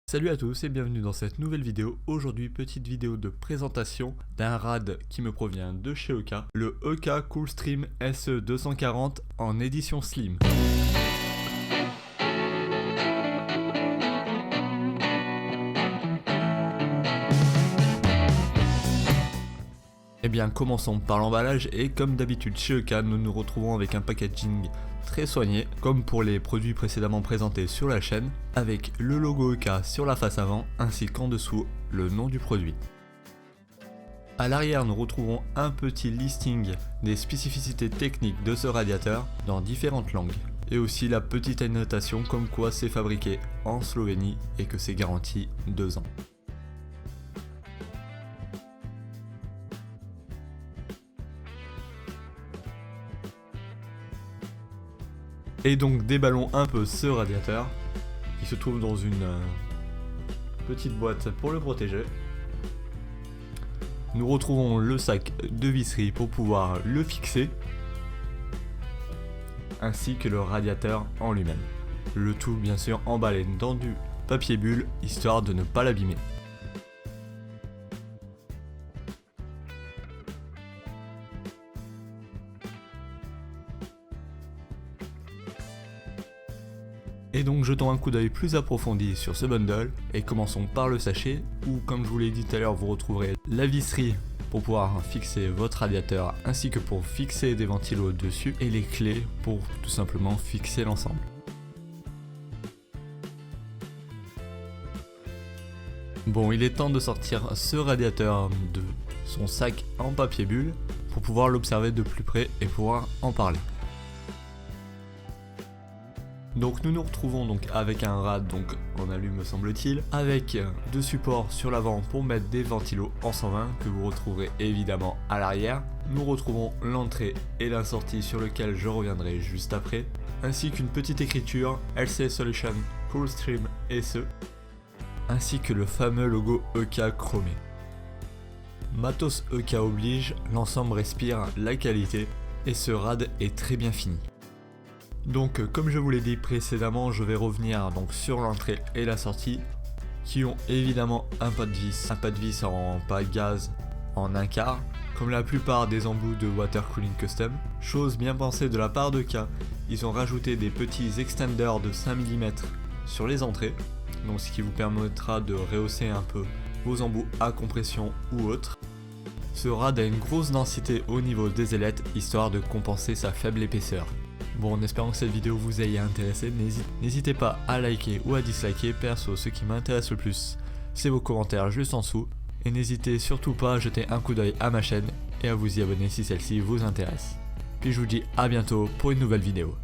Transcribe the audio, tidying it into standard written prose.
Salut à tous et bienvenue dans cette nouvelle vidéo. Aujourd'hui, petite vidéo de présentation d'un rad qui me provient de chez EK, le EK Coolstream SE240 en édition slim. Eh bien, commençons par l'emballage et comme d'habitude chez EK, nous nous retrouvons avec un packaging très soigné, comme pour les produits précédemment présentés sur la chaîne, avec le logo EK sur la face avant ainsi qu'en dessous le nom du produit. A l'arrière, nous retrouvons un petit listing des spécificités techniques de ce radiateur dans différentes langues, et aussi la petite annotation comme quoi c'est fabriqué en Slovénie et que c'est garanti 2 ans. Et donc déballons un peu ce radiateur qui se trouve dans une petite boîte pour le protéger. Nous retrouvons le sac de visserie pour pouvoir le fixer, ainsi que le radiateur en lui-même. Le tout bien sûr emballé dans du papier bulle histoire de ne pas l'abîmer. Et donc jetons un coup d'œil plus approfondi sur ce bundle et commençons par le sachet où, comme je vous l'ai dit tout à l'heure, vous retrouverez la visserie pour pouvoir fixer votre radiateur ainsi que pour fixer des ventilos dessus et les clés pour tout simplement fixer l'ensemble. Bon, il est temps de sortir ce radiateur de son sac en papier bulle pour pouvoir l'observer de plus près et pouvoir en parler. Donc nous nous retrouvons donc avec un rad en alu me semble-t-il, avec deux supports sur l'avant pour mettre des ventilos en 120 que vous retrouverez évidemment à l'arrière. Nous retrouvons l'entrée et la sortie sur lequel je reviendrai juste après, ainsi qu'une petite écriture LC Solution Coolstream SE, ainsi que le fameux logo EK chromé. Matos EK oblige, l'ensemble respire la qualité et ce rad est très bien fini. Donc comme je vous l'ai dit précédemment, je vais revenir sur l'entrée et la sortie qui ont évidemment un pas de vis en pas gaz en 1/4 comme la plupart des embouts de Water Cooling Custom. Chose bien pensée de la part de EK, ils ont rajouté des petits extenders de 5 mm sur les entrées, donc ce qui vous permettra de rehausser un peu vos embouts à compression ou autres. Ce rad a une grosse densité au niveau des ailettes histoire de compenser sa faible épaisseur. Bon, en espérant que cette vidéo vous ait intéressé, n'hésitez pas à liker ou à disliker. Perso, ce qui m'intéresse le plus, c'est vos commentaires juste en dessous. Et n'hésitez surtout pas à jeter un coup d'œil à ma chaîne et à vous y abonner si celle-ci vous intéresse. Puis je vous dis à bientôt pour une nouvelle vidéo.